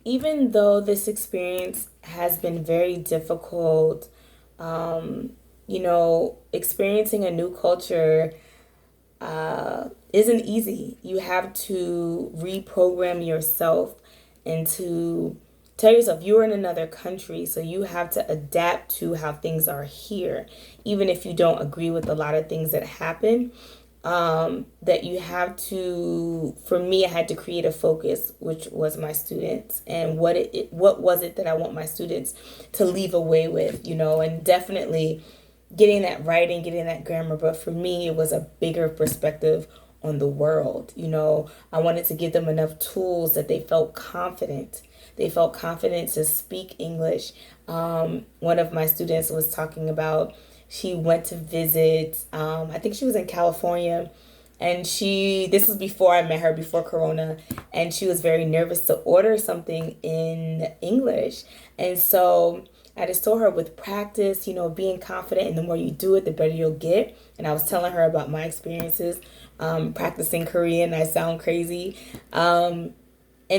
even though this experience has been very difficult, experiencing a new culture isn't easy. You have to reprogram yourself and to tell yourself you're in another country, so you have to adapt to how things are here, even if you don't agree with a lot of things that happen. That you have to, for me, I had to create a focus, which was my students, and what was it that I want my students to leave away with, and definitely getting that writing, getting that grammar. But for me, it was a bigger perspective on the world. I wanted to give them enough tools that they felt confident. They felt confident to speak English. One of my students was talking about she went to visit, I think she was in California, and this was before I met her, before Corona, and she was very nervous to order something in English. And so I just told her, with practice, being confident, and the more you do it, the better you'll get. And I was telling her about my experiences practicing Korean. I sound crazy. And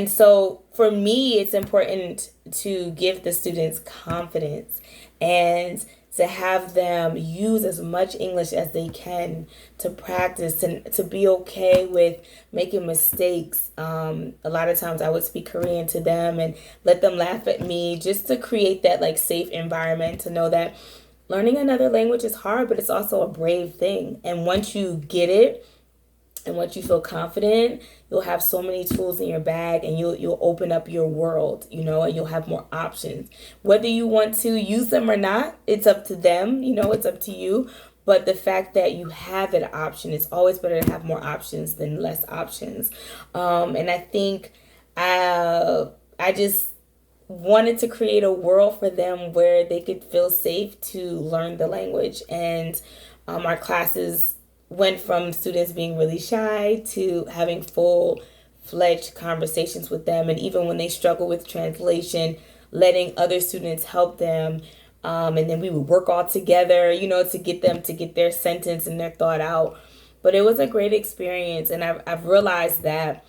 so for me, it's important to give the students confidence and to have them use as much English as they can to practice, to be okay with making mistakes. A lot of times I would speak Korean to them and let them laugh at me, just to create that like safe environment, to know that learning another language is hard, but it's also a brave thing. And once you get it, and once you feel confident, you'll have so many tools in your bag, and you'll open up your world, and you'll have more options. Whether you want to use them or not, it's up to them, it's up to you. But the fact that you have an option, it's always better to have more options than less options. And I think I just wanted to create a world for them where they could feel safe to learn the language. And our classes went from students being really shy to having full-fledged conversations with them. And even when they struggle with translation, letting other students help them. And then we would work all together, to get them to get their sentence and their thought out. But it was a great experience. And I've realized that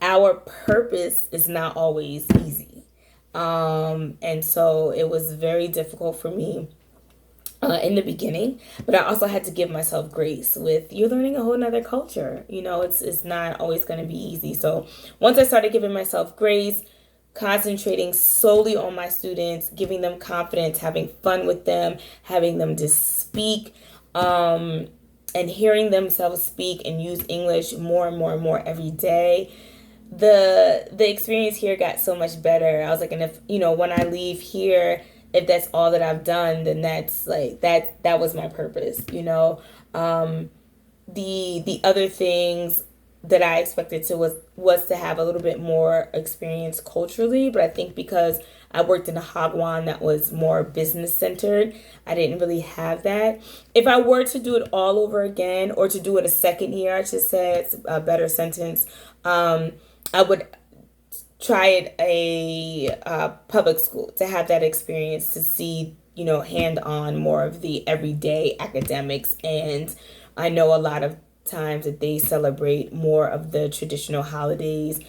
our purpose is not always easy. And so it was very difficult for me in the beginning, but I also had to give myself grace with, you're learning a whole nother culture. It's not always going to be easy. So once I started giving myself grace, concentrating solely on my students, giving them confidence, having fun with them, having them just speak, and hearing themselves speak and use English more and more and more every day, the experience here got so much better. I was like, and if, when I leave here, if that's all that I've done, then that's like that was my purpose. The other things that I expected to was to have a little bit more experience culturally, but I think because I worked in a Hagwon that was more business centered, I didn't really have that. If I were to do it all over again, or to do it a second year, I should say, it's a better sentence, I would try it a public school, to have that experience, to see, hand on more of the everyday academics. And I know a lot of times that they celebrate more of the traditional holidays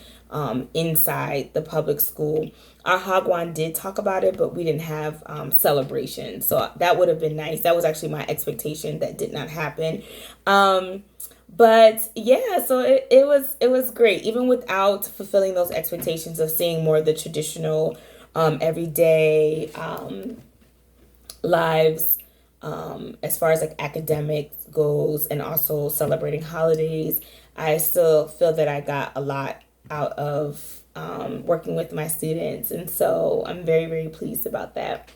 inside the public school. Our Hagwon did talk about it, but we didn't have celebration. So that would have been nice. That was actually my expectation. That did not happen. But yeah, so it was great, even without fulfilling those expectations of seeing more of the traditional everyday lives, as far as like academics goes, and also celebrating holidays. I still feel that I got a lot out of working with my students, and so I'm very, very pleased about that.